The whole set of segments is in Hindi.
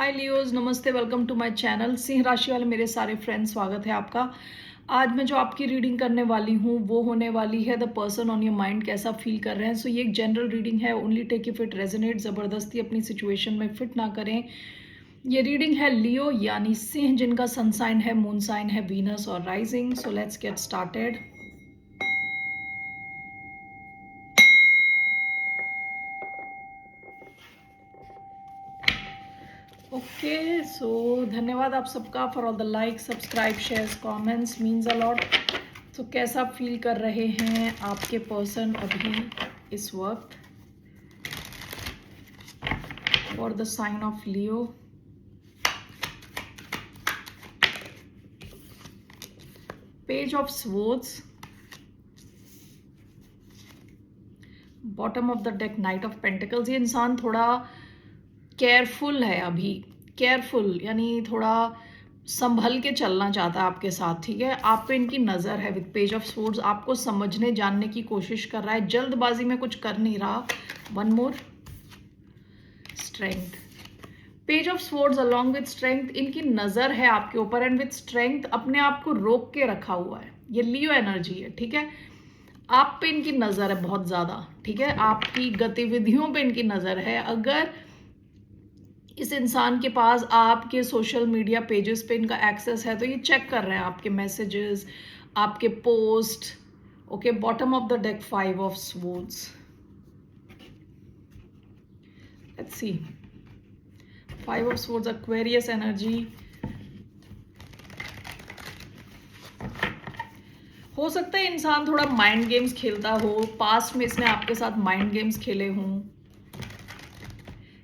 हाय लियोज, नमस्ते। Welcome to my channel. सिंह राशि वाले मेरे सारे फ्रेंड्स, स्वागत है आपका। आज मैं जो आपकी रीडिंग करने वाली हूँ वो होने वाली है the person on your mind, कैसा फील कर रहे हैं। सो ये एक जनरल रीडिंग है। Only take if it resonate. ज़बरदस्ती अपनी सिचुएशन में फिट ना करें। ये रीडिंग है लियो यानी सिंह, जिनका सन साइन है, मून साइन है वीनस और rising. So let's get started. Okay, so धन्यवाद आप सबका for all the like, subscribe, shares, comments, means a lot. तो कैसा फील कर रहे हैं आपके पर्सन अभी इस वक्त for the sign of Leo. Page of swords, bottom of the deck knight of pentacles. ये इंसान थोड़ा केयरफुल है अभी। केयरफुल यानी थोड़ा संभल के चलना चाहता है आपके साथ, ठीक है। आप पे इनकी नज़र है विद पेज ऑफ स्वॉर्ड्स। आपको समझने जानने की कोशिश कर रहा है, जल्दबाजी में कुछ कर नहीं रहा। One more, strength. Page of swords along with strength, इनकी नज़र है आपके ऊपर एंड विद स्ट्रेंथ अपने आप को रोक के रखा हुआ है। ये लियो एनर्जी है, ठीक है। आप पे इनकी नज़र है बहुत ज़्यादा, ठीक है। आपकी गतिविधियों पे इनकी नज़र है। अगर इस इंसान के पास आपके सोशल मीडिया पेजेस पे इनका एक्सेस है तो ये चेक कर रहे हैं आपके मैसेजेस, आपके post. Okay, bottom of the deck five of swords. Let's see, five of swords, Aquarius energy. हो सकता है इंसान थोड़ा माइंड गेम्स खेलता हो, पास्ट में इसने आपके साथ माइंड गेम्स खेले हों,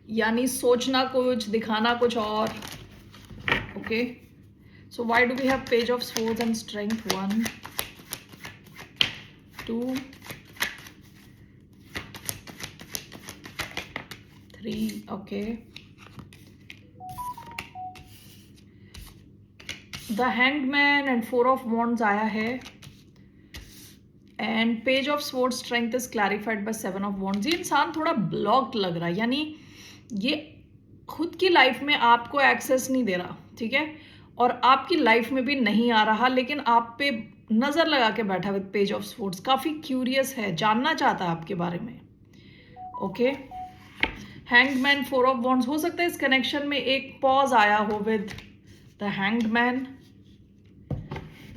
यानी सोचना कुछ, दिखाना कुछ और। Okay, so why do we have page of swords and strength? 1 2 3। Okay, the hanged man and 4 of wands आया है and page of sword strength is clarified by 7 of wands. ये इंसान थोड़ा ब्लॉक लग रहा है, यानी ये खुद की लाइफ में आपको एक्सेस नहीं दे रहा, ठीक है, और आपकी लाइफ में भी नहीं आ रहा, लेकिन आप पे नजर लगा के बैठा विद पेज ऑफ स्वॉर्ड्स। काफी क्यूरियस है, जानना चाहता है आपके बारे में। Okay, hanged man, 4 of wands. हो सकता है इस कनेक्शन में एक पॉज आया हो with the hanged man.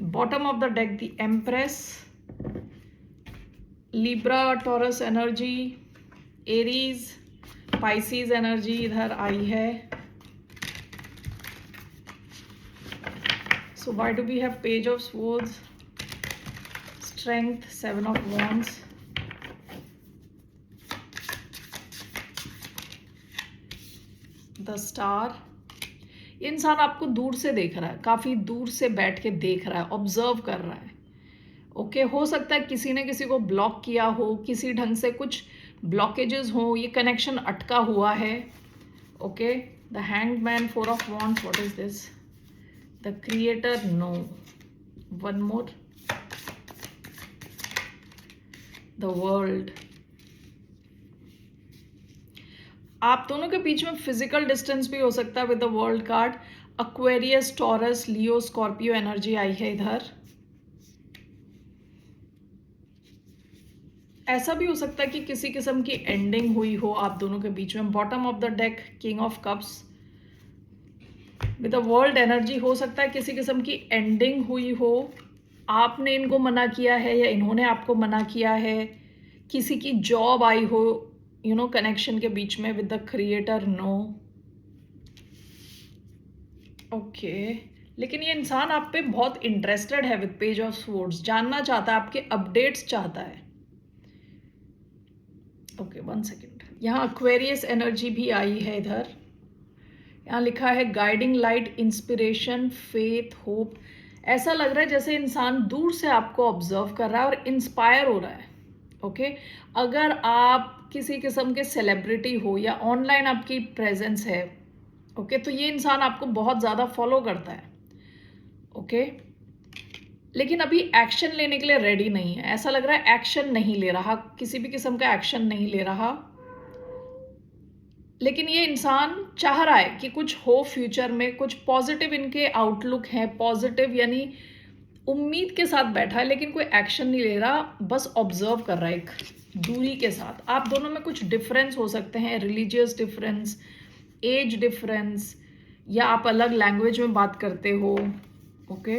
Bottom of the deck the empress, Libra, Taurus energy, Aries, Pisces energy इधर आई है। So why do we have page of swords, strength, 7 of wands, the star. ये इंसान आपको दूर से देख रहा है, काफी दूर से बैठ के देख रहा है, ऑब्जर्व कर रहा है। ओके, हो सकता है किसी ने किसी को ब्लॉक किया हो, किसी ढंग से कुछ ब्लॉकेजेस हो, ये कनेक्शन अटका हुआ है। Okay, the hanged man, 4 of wands, what is this? The creator, no. One more, the world. आप दोनों के बीच में फिजिकल डिस्टेंस भी हो सकता है with the world card. Aquarius, Taurus, Leo, Scorpio energy आई है इधर। ऐसा भी हो सकता है कि किसी किस्म की एंडिंग हुई हो आप दोनों के बीच में। Bottom of the deck king of cups with the world energy. हो सकता है किसी किस्म की एंडिंग हुई हो, आपने इनको मना किया है या इन्होंने आपको मना किया है। किसी की जॉब आई हो, यू नो, कनेक्शन के बीच में with the creator, no. Okay, लेकिन ये इंसान आप पे बहुत इंटरेस्टेड है विद पेज ऑफ स्वॉर्ड्स, जानना चाहता है, आपके अपडेट्स चाहता है। Okay, 1 second. यहाँ एक्वेरियस एनर्जी भी आई है इधर। यहाँ लिखा है guiding light, inspiration, faith, hope. ऐसा लग रहा है जैसे इंसान दूर से आपको ऑब्जर्व कर रहा है और इंस्पायर हो रहा है। ओके, अगर आप किसी किस्म के सेलिब्रिटी हो या ऑनलाइन आपकी प्रेजेंस है, ओके, तो ये इंसान आपको बहुत ज़्यादा फॉलो करता है। ओके, लेकिन अभी एक्शन लेने के लिए रेडी नहीं है। ऐसा लग रहा है एक्शन नहीं ले रहा, किसी भी किस्म का एक्शन नहीं ले रहा। लेकिन ये इंसान चाह रहा है कि कुछ हो फ्यूचर में, कुछ पॉजिटिव इनके आउटलुक है, पॉजिटिव यानी उम्मीद के साथ बैठा है, लेकिन कोई एक्शन नहीं ले रहा, बस ऑब्जर्व कर रहा है एक दूरी के साथ। आप दोनों में कुछ डिफरेंस हो सकते हैं, रिलीजियस डिफरेंस, एज डिफरेंस, या आप अलग लैंग्वेज में बात करते हो। Okay,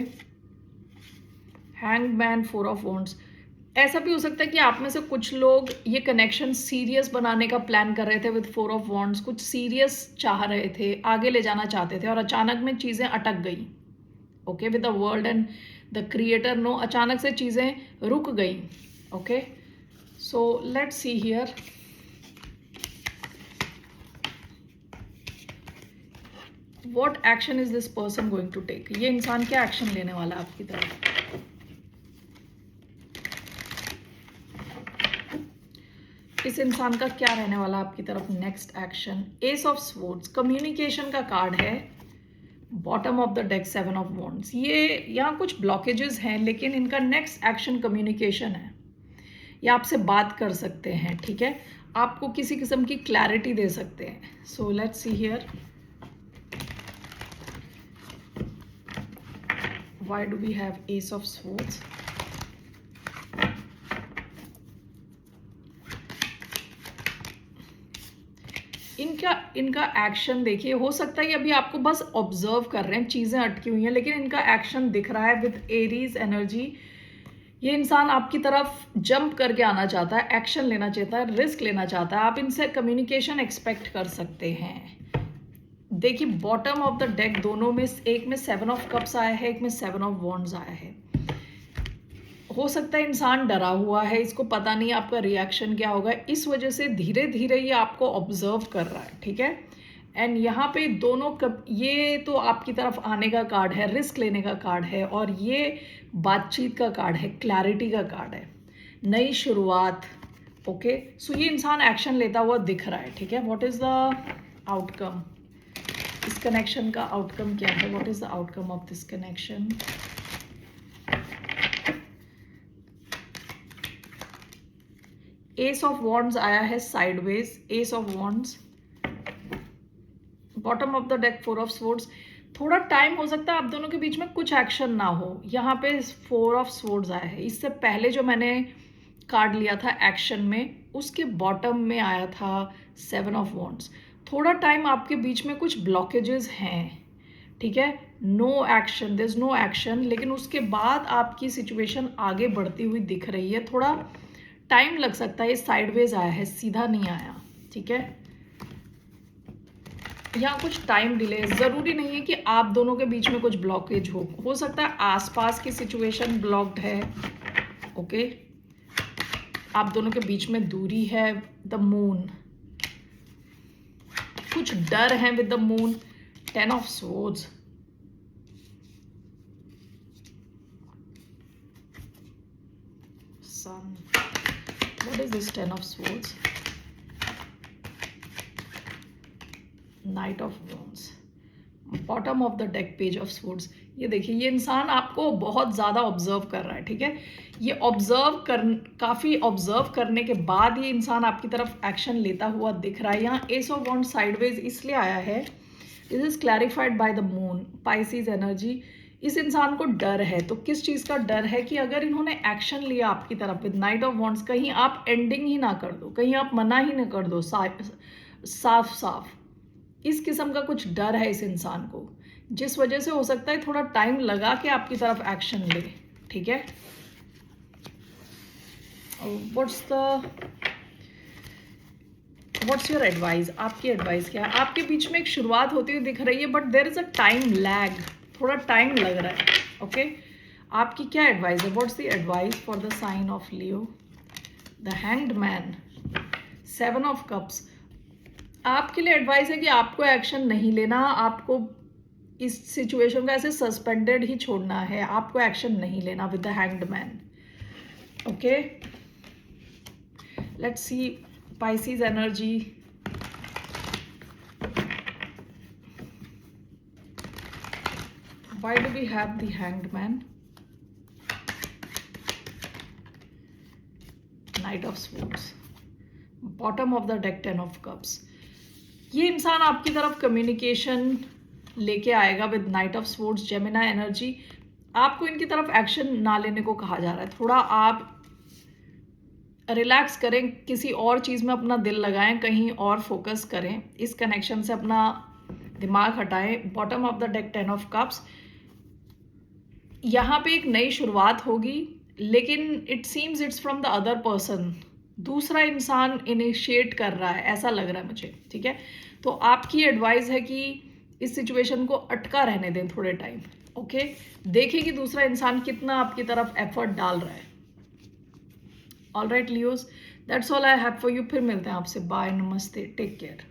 hangman, 4 of wands. ऐसा भी हो सकता है कि आप में से कुछ लोग ये कनेक्शन सीरियस बनाने का प्लान कर रहे थे विद 4 ऑफ वॉन्ड्स, कुछ सीरियस चाह रहे थे, आगे ले जाना चाहते थे, और अचानक में चीज़ें अटक गई। Okay, with the world and the creator no, अचानक से चीज़ें रुक गई। Okay, so let's see here. What action is this person going to take? ये इंसान क्या एक्शन लेने वाला है आपकी तरफ? इस इंसान का क्या रहने वाला आपकी तरफ next action? S of swords, communication का कार्ड है। Bottom of the deck, 7 of wands. ये यहाँ कुछ ब्लॉकेजेस हैं, लेकिन इनका नेक्स्ट एक्शन कम्युनिकेशन है। ये आपसे बात कर सकते हैं, ठीक है, आपको किसी किस्म की क्लैरिटी दे सकते हैं। So let's see here, why do we have ace of swords? इनका एक्शन देखिए, हो सकता है कि अभी आपको बस ऑब्जर्व कर रहे हैं, चीज़ें अटकी हुई हैं, लेकिन इनका एक्शन दिख रहा है विद एरीज एनर्जी। ये इंसान आपकी तरफ जंप करके आना चाहता है, एक्शन लेना चाहता है, रिस्क लेना चाहता है। आप इनसे कम्युनिकेशन एक्सपेक्ट कर सकते हैं। देखिए, बॉटम ऑफ द डेक दोनों में, एक में 7 ऑफ कप्स आया है, एक में 7 ऑफ वॉन्ड्स आया है। हो सकता है इंसान डरा हुआ है, इसको पता नहीं आपका रिएक्शन क्या होगा, इस वजह से धीरे धीरे ये आपको ऑब्जर्व कर रहा है, ठीक है। एंड यहाँ पे दोनों ये तो आपकी तरफ आने का कार्ड है, रिस्क लेने का कार्ड है, और ये बातचीत का कार्ड है, क्लैरिटी का कार्ड है, नई शुरुआत। ओके, सो ये इंसान एक्शन लेता हुआ दिख रहा है, ठीक है। What is the outcome? इस कनेक्शन का आउटकम क्या है? What is the outcome of this connection? S of wands आया है sideways, S of wands. Bottom of the deck 4 of swords. थोड़ा टाइम हो सकता है आप दोनों के बीच में कुछ एक्शन ना हो। यहाँ पे 4 ऑफ स्वॉर्ड्स आया है। इससे पहले जो मैंने कार्ड लिया था एक्शन में, उसके बॉटम में आया था 7 ऑफ वॉन्ड्स। थोड़ा टाइम आपके बीच में कुछ ब्लॉकेजेस हैं, ठीक है, no action, there is no action, लेकिन उसके बाद आपकी सिचुएशन आगे बढ़ती हुई दिख रही है। थोड़ा टाइम लग सकता है, ये साइडवेज आया है, सीधा नहीं आया, ठीक है। यहाँ कुछ टाइम डिले, ज़रूरी नहीं है कि आप दोनों के बीच में कुछ ब्लॉकेज हो सकता है आसपास की सिचुएशन ब्लॉक्ड है। ओके, आप दोनों के बीच में दूरी है, द मून, कुछ डर है with the moon, 10 of swords, sun. What is this 10 of swords? Knight of wands. Bottom of the deck, page of swords. ये देखिए, ये इंसान आपको बहुत ज़्यादा ऑब्जर्व कर रहा है, ठीक है। ये काफ़ी ऑब्जर्व करने के बाद ये इंसान आपकी तरफ एक्शन लेता हुआ दिख रहा है। यहाँ एस ऑफ वॉन्ड साइडवेज इसलिए आया है, this is clarified by the moon, Pisces energy. इस इंसान को डर है, तो किस चीज़ का डर है कि अगर इन्होंने एक्शन लिया आपकी तरफ विद नाइट ऑफ वॉन्ड्स, कहीं आप एंडिंग ही ना कर दो, कहीं आप मना ही ना कर दो साफ साफ। इस किस्म का कुछ डर है इस इंसान को, जिस वजह से हो सकता है थोड़ा टाइम लगा के आपकी तरफ एक्शन ले, ठीक है। What's your advice? आपकी एडवाइस क्या है? आपके बीच में एक शुरुआत होती हुई दिख रही है, but there is a time lag, थोड़ा टाइम लग रहा है। ओके, आपकी क्या एडवाइस है? What's the advice for the sign of Leo? The hanged man, 7 of cups. आपके लिए एडवाइस है कि आपको एक्शन नहीं लेना, आपको इस सिचुएशन का ऐसे सस्पेंडेड ही छोड़ना है, आपको एक्शन नहीं लेना with the hanged man. Okay, let's see Pisces energy. Why do we have the hanged man? Knight of swords. Bottom of the deck, 10 of cups. ये इंसान आपकी तरफ कम्युनिकेशन लेके आएगा with night of swords, Gemini energy. आपको इनकी तरफ एक्शन ना लेने को कहा जा रहा है, थोड़ा आप रिलैक्स करें, किसी और चीज़ में अपना दिल लगाएं, कहीं और फोकस करें, इस कनेक्शन से अपना दिमाग हटाएं। Bottom of the deck 10 of cups, यहाँ पे एक नई शुरुआत होगी, लेकिन it seems it's from the other person, दूसरा इंसान इनिशिएट कर रहा है, ऐसा लग रहा है मुझे, ठीक है। तो आपकी एडवाइस है कि इस सिचुएशन को अटका रहने दें थोड़े टाइम, ओके। देखें कि दूसरा इंसान कितना आपकी तरफ एफर्ट डाल रहा है। All right Leos, that's all I have for you. फिर मिलते हैं आपसे, बाय, नमस्ते, टेक केयर।